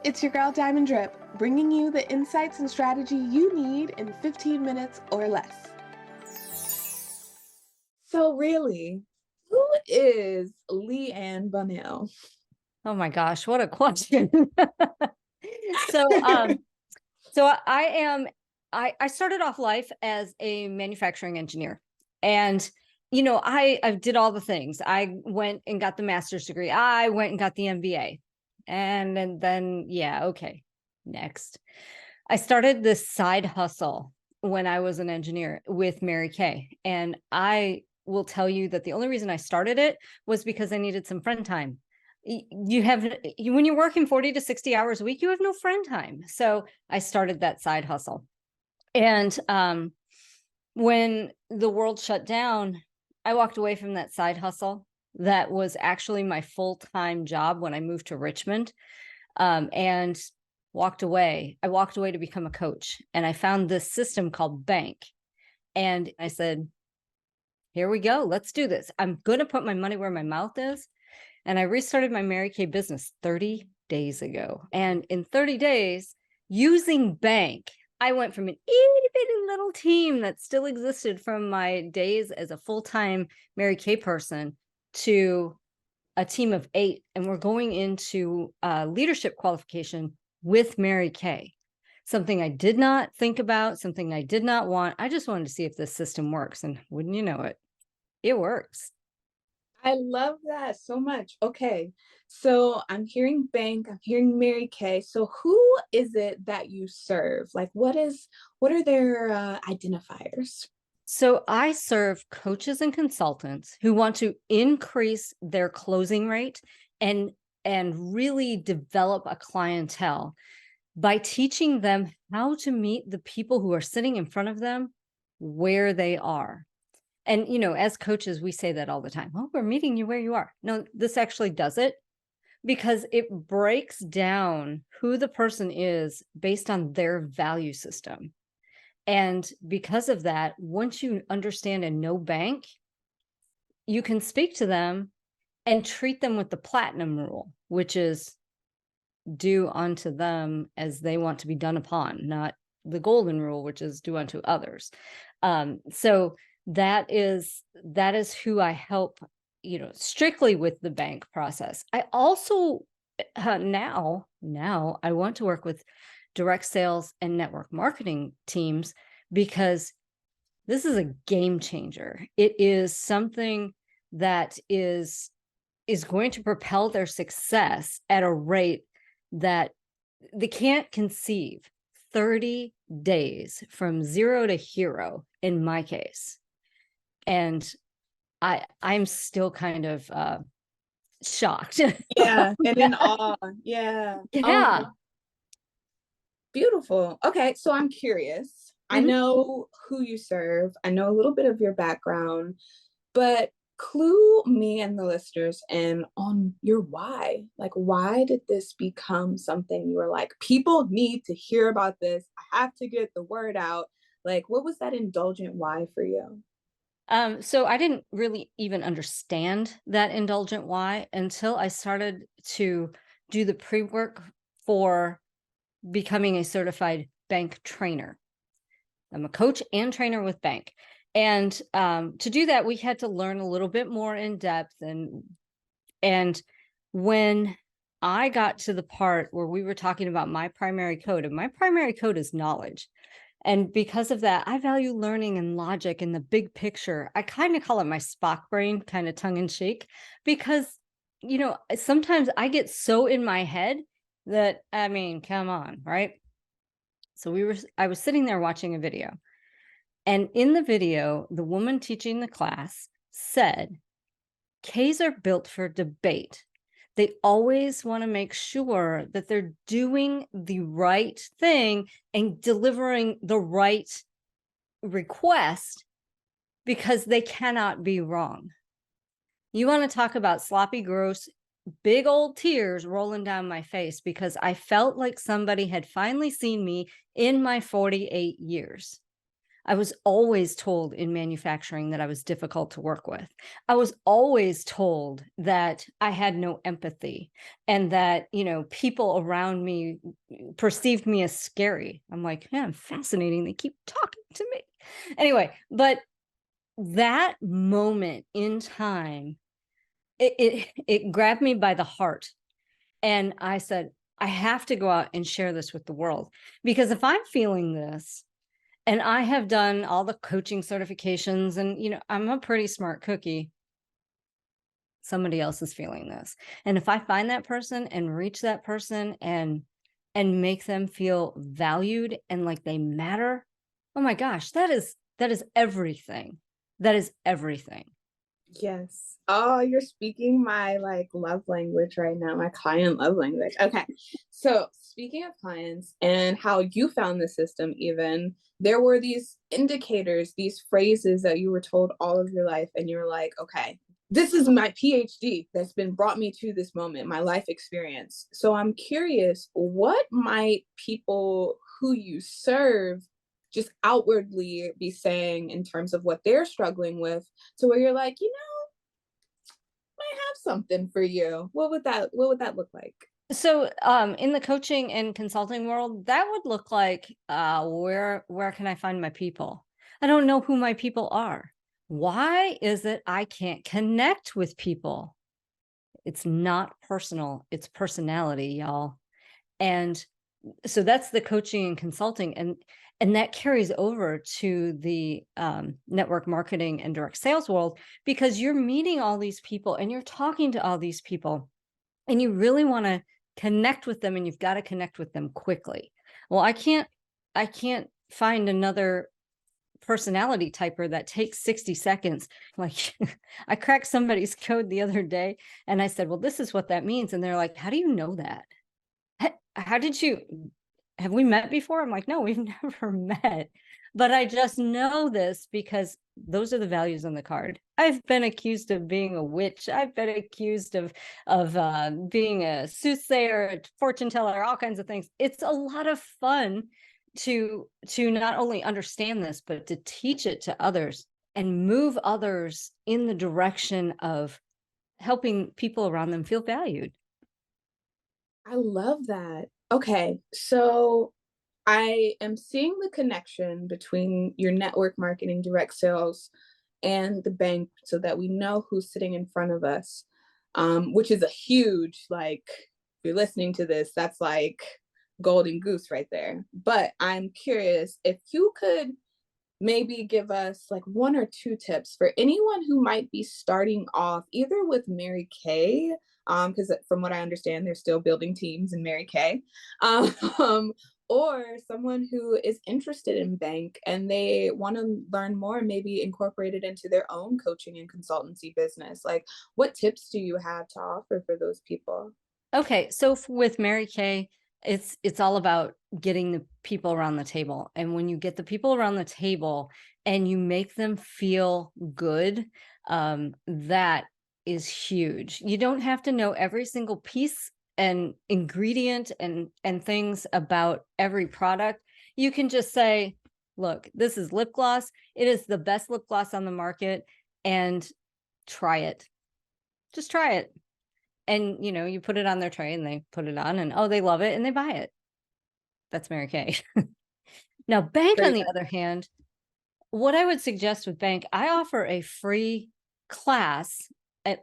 It's your girl Diamond Drip, bringing you the insights and strategy you need in 15 minutes or less. So really, who is Lee Ann Bonnell? Oh my gosh, what a question. So, I started off life as a manufacturing engineer. And, I did all the things. I went and got the master's degree. I went and got the MBA. And then, yeah, okay, next. I started this side hustle when I was an engineer with B.A.N.K. And I will tell you that the only reason I started it was because I needed some friend time. When you're working 40 to 60 hours a week, you have no friend time. So I started that side hustle. And when the world shut down, I walked away from that side hustle. That was actually my full-time job when I moved to Richmond, and walked away. I walked away to become a coach, and I found this system called B.A.N.K. And I said, here we go. Let's do this. I'm going to put my money where my mouth is. And I restarted my B.A.N.K. business 30 days ago. And in 30 days, using B.A.N.K., I went from an itty bitty little team that still existed from my days as a full-time B.A.N.K. person to a team of 8. And we're going into leadership qualification with B.A.N.K. Something I did not think about, something I did not want. I just wanted to see if this system works. And wouldn't you know it, it works. I love that so much. Okay, so I'm hearing B.A.N.K, I'm hearing B.A.N.K. So who is it that you serve? Like, what are their identifiers? So I serve coaches and consultants who want to increase their closing rate and really develop a clientele by teaching them how to meet the people who are sitting in front of them where they are. And, as coaches, we say that all the time. Oh, we're meeting you where you are. No, this actually does it because it breaks down who the person is based on their value system. And because of that, once you understand and know B.A.N.K, you can speak to them and treat them with the platinum rule, which is do unto them as they want to be done upon, not the golden rule, which is do unto others. So that is who I help, strictly with the B.A.N.K process. I also now I want to work with direct sales and network marketing teams because this is a game changer. It is something that is going to propel their success at a rate that they can't conceive. 30 days from zero to hero in my case. And I'm still kind of shocked. Yeah, and in awe. Yeah. Yeah. Beautiful. Okay, so I'm curious. I know who you serve. I know a little bit of your background, but clue me and the listeners in on your why. Like, why did this become something you were like, people need to hear about this. I have to get the word out. Like, what was that indulgent why for you? So I didn't really even understand that indulgent why until I started to do the pre-work for becoming a certified B.A.N.K trainer. I'm a coach and trainer with B.A.N.K. And to do that, we had to learn a little bit more in depth. And when I got to the part where we were talking about my primary code, and my primary code is knowledge. And because of that, I value learning and logic and the big picture. I kind of call it my Spock brain, kind of tongue in cheek, because, sometimes I get so in my head that, come on, right? So I was sitting there watching a video. And in the video, the woman teaching the class said, Ks are built for debate. They always want to make sure that they're doing the right thing and delivering the right request because they cannot be wrong. You want to talk about sloppy, gross, big old tears rolling down my face because I felt like somebody had finally seen me in my 48 years. I was always told in manufacturing that I was difficult to work with. I was always told that I had no empathy and that, people around me perceived me as scary. I'm like, yeah, fascinating. They keep talking to me. Anyway, but that moment in time, it grabbed me by the heart. And I said, I have to go out and share this with the world, because if I'm feeling this, and I have done all the coaching certifications, and I'm a pretty smart cookie, somebody else is feeling this. And if I find that person and reach that person and make them feel valued and like they matter, oh my gosh, that is everything. That is everything. Yes. Oh, you're speaking my like love language right now, my client love language. Okay. So speaking of clients and how you found the system, even there were these indicators, these phrases that you were told all of your life, and you were like, okay, this is my PhD that's been brought me to this moment, my life experience. So I'm curious, what might people who you serve just outwardly be saying in terms of what they're struggling with, to where you're like, might have something for you? What would that look like? So in the coaching and consulting world, that would look like where can I find my people? I don't know who my people are. Why is it I can't connect with people? It's not personal, it's personality, y'all. And so that's the coaching and consulting, and that carries over to the network marketing and direct sales world, because you're meeting all these people and you're talking to all these people, and you really want to connect with them, and you've got to connect with them quickly. Well, I can't find another personality typer that takes 60 seconds. Like, I cracked somebody's code the other day and I said, well, this is what that means. And they're like, how do you know that? How did you, have we met before? I'm like, no, we've never met, but I just know this because those are the values on the card. I've been accused of being a witch. I've been accused of being a soothsayer, a fortune teller, all kinds of things. It's a lot of fun to not only understand this, but to teach it to others and move others in the direction of helping people around them feel valued. I love that. Okay, so I am seeing the connection between your network marketing, direct sales, and the bank, so that we know who's sitting in front of us, which is a huge, like, if you're listening to this, that's like golden goose right there. But I'm curious if you could maybe give us like one or two tips for anyone who might be starting off either with Mary Kay, because from what I understand, they're still building teams in Mary Kay, or someone who is interested in bank and they want to learn more and maybe incorporate it into their own coaching and consultancy business. Like, what tips do you have to offer for those people? Okay, so with Mary Kay, it's all about getting the people around the table. And when you get the people around the table and you make them feel good, that is huge. You don't have to know every single piece and ingredient and things about every product. You can just say, look, this is lip gloss. It is the best lip gloss on the market, and try it. Just try it. And, you put it on their tray and they put it on, and oh, they love it and they buy it. That's Mary Kay. Now, bank, on Great. the other hand, what I would suggest with bank, I offer a free class,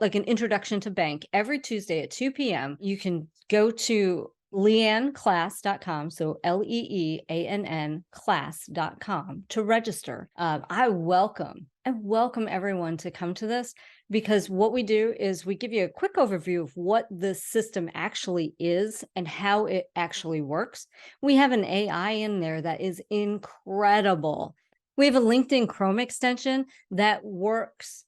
like an introduction to bank, every Tuesday at 2 p.m. You can go to leannclass.com. So LEEANN class.com to register. I welcome everyone to come to this, because what we do is we give you a quick overview of what the system actually is and how it actually works. We have an AI in there that is incredible. We have a LinkedIn Chrome extension that works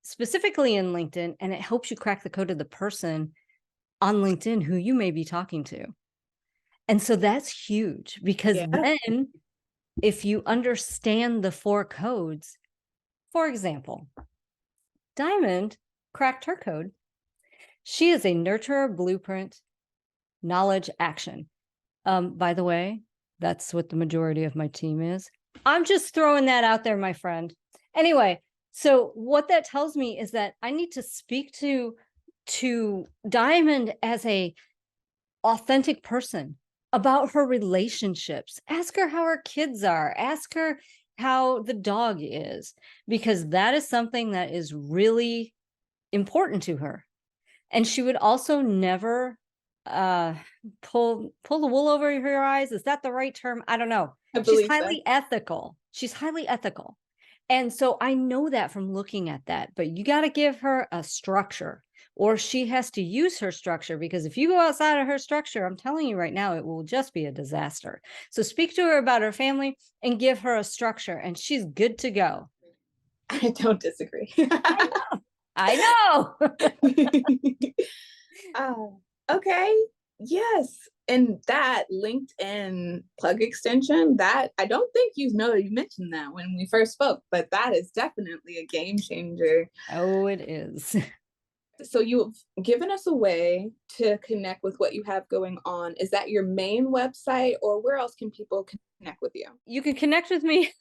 specifically in LinkedIn, and it helps you crack the code of the person on LinkedIn who you may be talking to. And so that's huge, because then if you understand the 4 codes, for example, Diamond cracked her code. She is a nurturer, blueprint, knowledge, action. By the way, that's what the majority of my team is. I'm just throwing that out there, my friend. Anyway, so what that tells me is that I need to speak to Diamond as a authentic person about her relationships. Ask her how her kids are. Ask her how the dog is, because that is something that is really important to her. And she would also never pull the wool over her eyes. Is that the right term? I don't know. I She's believe highly so. ethical. She's highly ethical. And so I know that from looking at that, but you got to give her a structure, or she has to use her structure, because if you go outside of her structure, I'm telling you right now, it will just be a disaster. So speak to her about her family and give her a structure, and she's good to go. I don't disagree. I know. Okay. Yes. And that LinkedIn plug extension, that I don't think you mentioned that when we first spoke, but that is definitely a game changer. Oh, it is. So you've given us a way to connect with what you have going on. Is that your main website, or where else can people connect with you? You can connect with me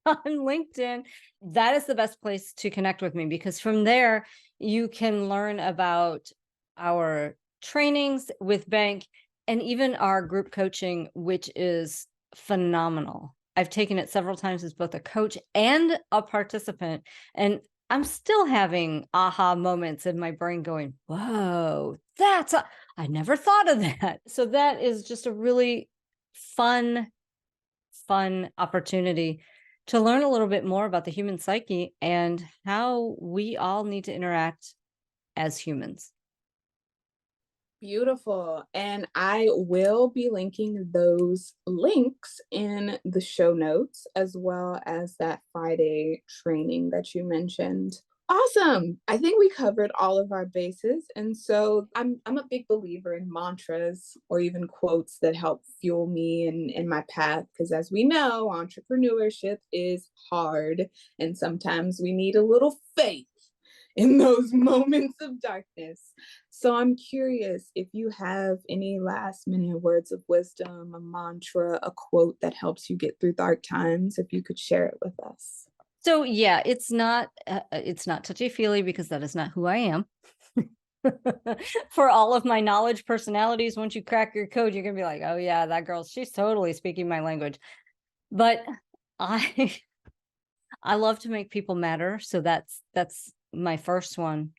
on LinkedIn. That is the best place to connect with me, because from there you can learn about our trainings with B.A.N.K and even our group coaching, which is phenomenal. I've taken it several times as both a coach and a participant, and I'm still having aha moments in my brain going, whoa, I never thought of that. So that is just a really fun opportunity to learn a little bit more about the human psyche and how we all need to interact as humans. Beautiful. And I will be linking those links in the show notes, as well as that Friday training that you mentioned. Awesome. I think we covered all of our bases. And so I'm a big believer in mantras or even quotes that help fuel me in my path. Because as we know, entrepreneurship is hard. And sometimes we need a little faith in those moments of darkness. So I'm curious if you have any last minute words of wisdom, a mantra, a quote that helps you get through dark times, if you could share it with us. So yeah, it's not touchy-feely, because that is not who I am. For all of my knowledge personalities, once you crack your code, you're gonna be like, oh yeah, that girl, she's totally speaking my language. But I love to make people matter, so that's my first one.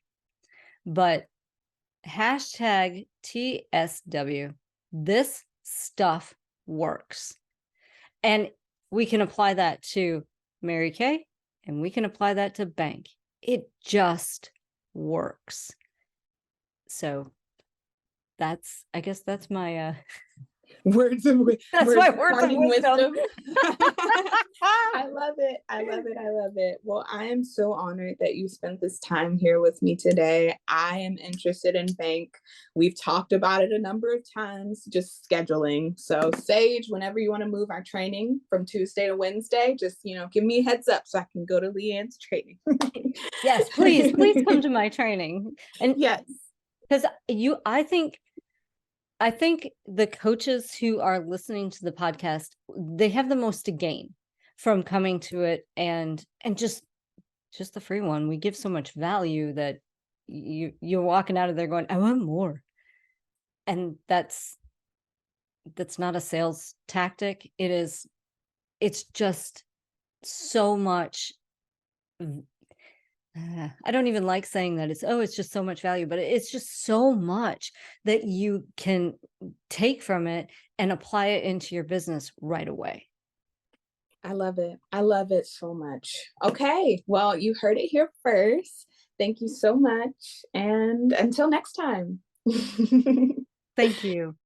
But hashtag TSW, this stuff works. And we can apply that to Mary Kay, and we can apply that to B.A.N.K. It just works. So I guess that's my Words of wisdom. That's my words of wisdom. I love it. I love it. I love it. Well, I am so honored that you spent this time here with me today. I am interested in B.A.N.K. We've talked about it a number of times, just scheduling. So Sage, whenever you want to move our training from Tuesday to Wednesday, just, give me a heads up so I can go to Lee Ann's training. Yes, please come to my training. And yes, because I think the coaches who are listening to the podcast, they have the most to gain from coming to it, and just the free one. We give so much value that you're walking out of there going, I want more. And that's not a sales tactic. It's just so much. I don't even like saying that it's just so much value, but it's just so much that you can take from it and apply it into your business right away. I love it. I love it so much. Okay. Well, you heard it here first. Thank you so much. And until next time. Thank you.